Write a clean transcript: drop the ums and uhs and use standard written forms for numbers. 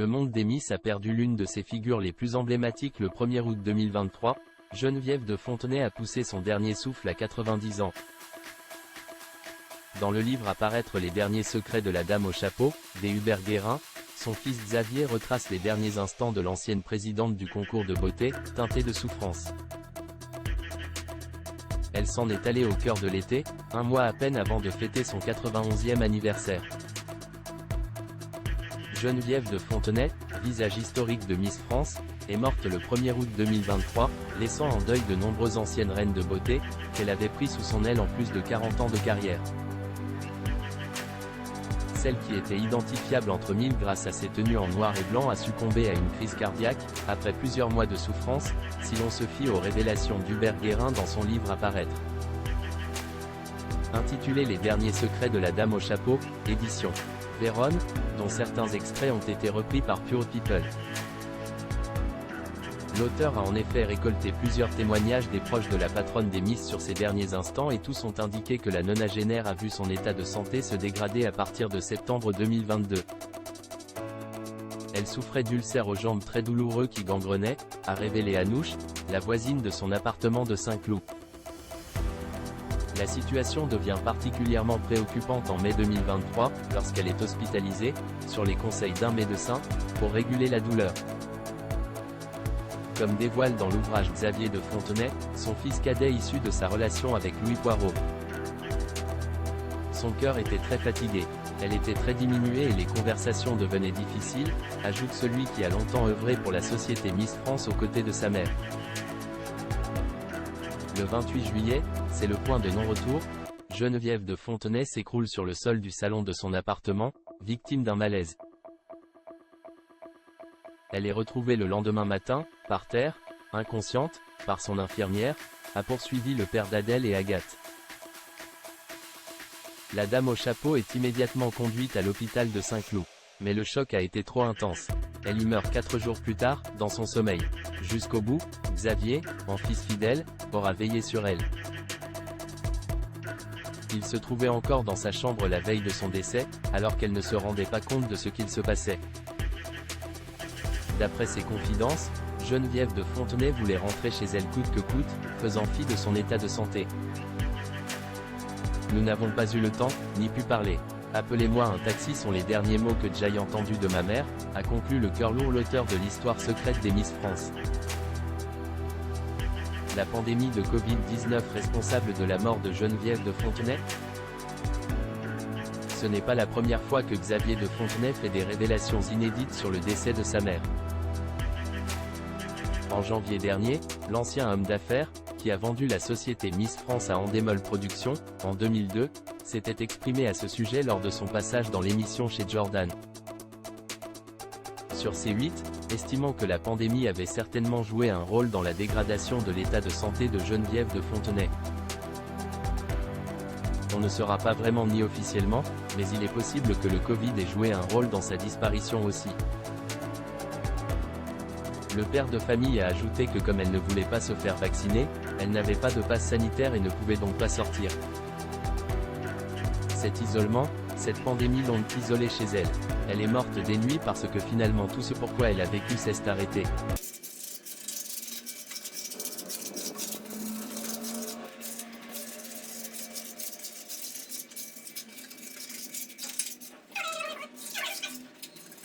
Le monde des Miss a perdu l'une de ses figures les plus emblématiques le 1er août 2023, Geneviève de Fontenay a poussé son dernier souffle à 90 ans. Dans le livre à paraître Les derniers secrets de la Dame au chapeau, des Hubert Guérin, son fils Xavier retrace les derniers instants de l'ancienne présidente du concours de beauté, teintée de souffrance. Elle s'en est allée au cœur de l'été, un mois à peine avant de fêter son 91e anniversaire. Geneviève de Fontenay, visage historique de Miss France, est morte le 1er août 2023, laissant en deuil de nombreuses anciennes reines de beauté, qu'elle avait pris sous son aile en plus de 40 ans de carrière. Celle qui était identifiable entre mille grâce à ses tenues en noir et blanc a succombé à une crise cardiaque, après plusieurs mois de souffrance, si l'on se fie aux révélations d'Hubert Guérin dans son livre à paraître. Intitulé Les derniers secrets de la Dame au chapeau, édition Véronne, dont certains extraits ont été repris par Pure People. L'auteur a en effet récolté plusieurs témoignages des proches de la patronne des Miss sur ces derniers instants et tous ont indiqué que la nonagénaire a vu son état de santé se dégrader à partir de septembre 2022. Elle souffrait d'ulcères aux jambes très douloureux qui gangrenaient, a révélé Anouche, la voisine de son appartement de Saint-Cloud. La situation devient particulièrement préoccupante en mai 2023, lorsqu'elle est hospitalisée, sur les conseils d'un médecin, pour réguler la douleur. Comme dévoile dans l'ouvrage Xavier de Fontenay, son fils cadet issu de sa relation avec Louis Poirot. Son cœur était très fatigué. Elle était très diminuée et les conversations devenaient difficiles, ajoute celui qui a longtemps œuvré pour la société Miss France aux côtés de sa mère. Le 28 juillet, c'est le point de non-retour, Geneviève de Fontenay s'écroule sur le sol du salon de son appartement, victime d'un malaise. Elle est retrouvée le lendemain matin, par terre, inconsciente, par son infirmière, a poursuivi le père d'Adèle et Agathe. La Dame au chapeau est immédiatement conduite à l'hôpital de Saint-Cloud. Mais le choc a été trop intense. Elle y meurt 4 jours plus tard, dans son sommeil. Jusqu'au bout, Xavier, en fils fidèle, aura veillé sur elle. Il se trouvait encore dans sa chambre la veille de son décès, alors qu'elle ne se rendait pas compte de ce qu'il se passait. D'après ses confidences, Geneviève de Fontenay voulait rentrer chez elle coûte que coûte, faisant fi de son état de santé. Nous n'avons pas eu le temps, ni pu parler. Appelez-moi un taxi sont les derniers mots que j'aille entendus de ma mère, a conclu le cœur lourd l'auteur de l'histoire secrète des Miss France. La pandémie de Covid-19 responsable de la mort de Geneviève de Fontenay? Ce n'est pas la première fois que Xavier de Fontenay fait des révélations inédites sur le décès de sa mère. En janvier dernier, l'ancien homme d'affaires, qui a vendu la société Miss France à Endemol Productions, en 2002, s'était exprimé à ce sujet lors de son passage dans l'émission chez Jordan. Sur C8, estimant que la pandémie avait certainement joué un rôle dans la dégradation de l'état de santé de Geneviève de Fontenay. On ne saura pas vraiment ni officiellement, mais il est possible que le Covid ait joué un rôle dans sa disparition aussi. Le père de famille a ajouté que comme elle ne voulait pas se faire vacciner, elle n'avait pas de passe sanitaire et ne pouvait donc pas sortir. Cet isolement, cette pandémie l'ont isolée chez elle. Elle est morte des nuits parce que finalement tout ce pourquoi elle a vécu s'est arrêté.